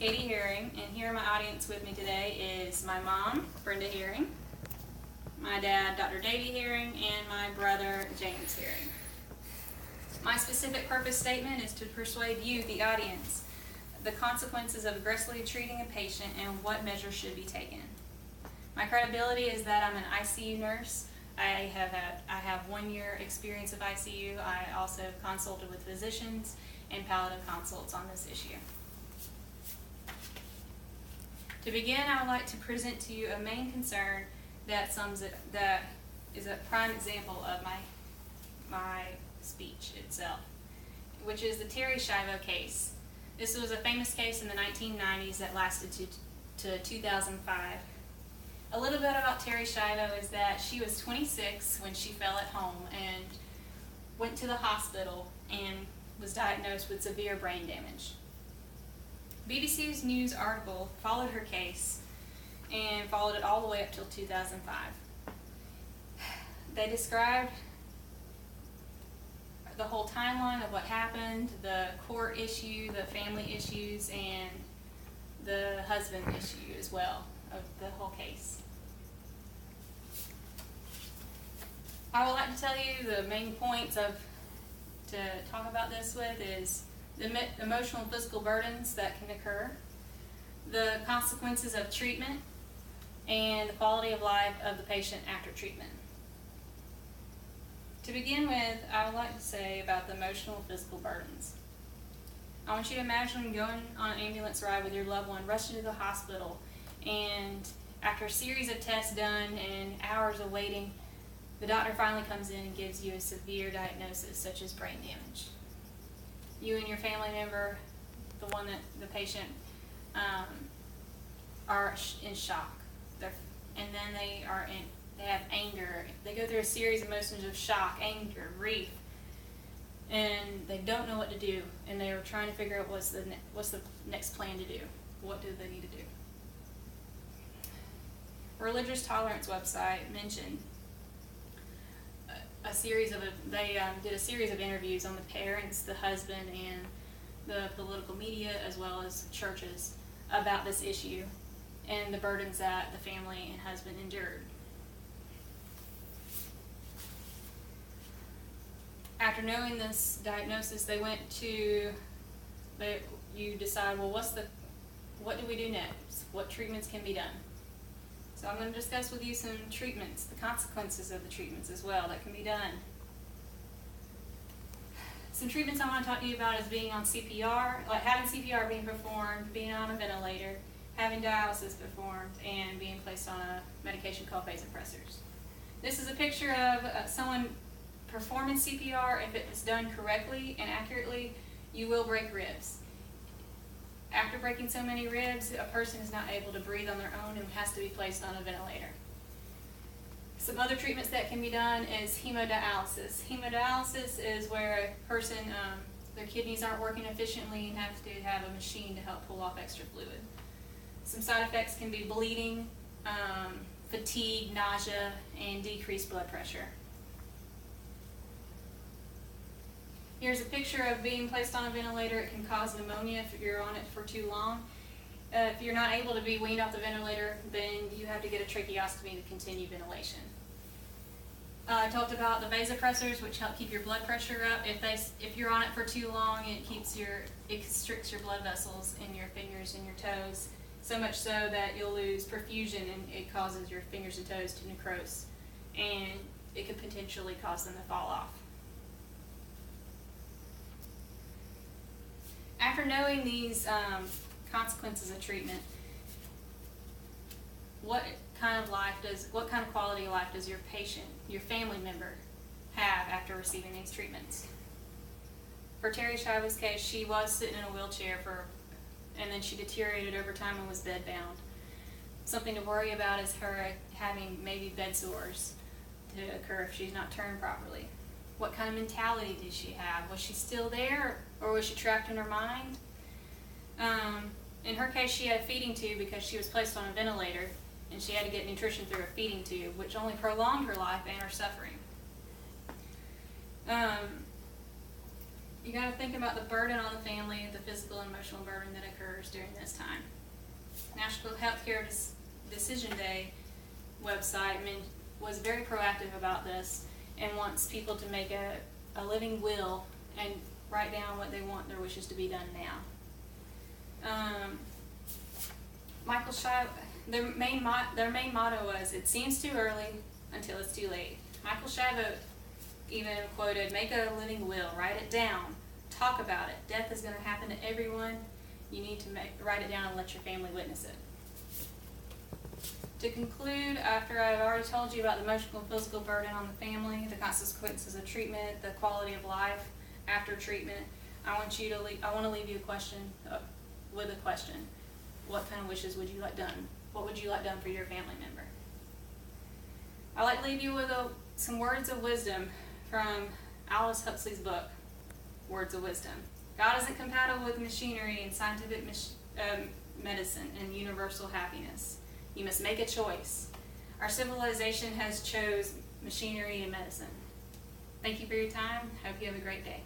Katie Herring, and here in my audience with me today is my mom, Brenda Herring, my dad, Dr. Davey Herring, and my brother, James Herring. My specific purpose statement is to persuade you, the audience, the consequences of aggressively treating a patient and what measures should be taken. My credibility is that I'm an ICU nurse. I have 1 year experience of ICU. I also consulted with physicians and palliative consults on this issue. To begin, I would like to present to you a main concern that is a prime example of my speech itself, which is the Terry Schiavo case. This was a famous case in the 1990s that lasted to 2005. A little bit about Terry Schiavo is that she was 26 when she fell at home and went to the hospital and was diagnosed with severe brain damage. BBC's news article followed her case and followed it all the way up till 2005. They described the whole timeline of what happened, the court issue, the family issues, and the husband issue as well of the whole case. I would like to tell you the main points to talk about this with is the emotional and physical burdens that can occur, the consequences of treatment, and the quality of life of the patient after treatment. To begin with, I would like to say about the emotional and physical burdens. I want you to imagine going on an ambulance ride with your loved one, rushing to the hospital, and after a series of tests done and hours of waiting, the doctor finally comes in and gives you a severe diagnosis such as brain damage. You and your family member, the patient, are in shock. And then they have anger. They go through a series of emotions of shock, anger, grief, and they don't know what to do. And they are trying to figure out what's the next plan to do. What do they need to do? Religious Tolerance website mentioned they did a series of interviews on the parents, the husband, and the political media, as well as churches, about this issue and the burdens that the family and husband endured. After knowing this diagnosis, you decide, well, what do we do next? What treatments can be done? So I'm going to discuss with you some treatments, the consequences of the treatments as well that can be done. Some treatments I want to talk to you about is being on CPR, like having CPR being performed, being on a ventilator, having dialysis performed, and being placed on a medication called vasopressors. This is a picture of someone performing CPR. If it is done correctly and accurately, you will break ribs. After breaking so many ribs, a person is not able to breathe on their own and has to be placed on a ventilator. Some other treatments that can be done is hemodialysis. Hemodialysis is where a person, their kidneys aren't working efficiently and have to have a machine to help pull off extra fluid. Some side effects can be bleeding, fatigue, nausea, and decreased blood pressure. Here's a picture of being placed on a ventilator. It can cause pneumonia if you're on it for too long. If you're not able to be weaned off the ventilator, then you have to get a tracheostomy to continue ventilation. I talked about the vasopressors, which help keep your blood pressure up. If you're on it for too long, it constricts your blood vessels in your fingers and your toes, so much so that you'll lose perfusion and it causes your fingers and toes to necrose, and it could potentially cause them to fall off. After knowing these consequences of treatment, what kind of quality of life does your patient, your family member, have after receiving these treatments? For Terry Schiavo's case, she was sitting in a wheelchair and then she deteriorated over time and was bedbound. Something to worry about is her having maybe bed sores to occur if she's not turned properly. What kind of mentality did she have? Was she still there, or was she trapped in her mind? In her case, she had a feeding tube because she was placed on a ventilator, and she had to get nutrition through a feeding tube, which only prolonged her life and her suffering. You got to think about the burden on the family, the physical and emotional burden that occurs during this time. National Healthcare Decision Day website was very proactive about this and wants people to make a living will and write down what they want their wishes to be done now. Michael Shire, their main motto was, "It seems too early until it's too late." Michael Shire even quoted, "Make a living will, write it down, talk about it. Death is going to happen to everyone. You need to write it down and let your family witness it." To conclude, after I've already told you about the emotional and physical burden on the family, the consequences of treatment, the quality of life after treatment, I want to leave you with a question. What kind of wishes would you like done? What would you like done for your family member? I'd like to leave you with some words of wisdom from Aldous Huxley's book, Words of Wisdom. God isn't compatible with machinery and scientific medicine and universal happiness. You must make a choice. Our civilization has chose machinery and medicine. Thank you for your time. Hope you have a great day.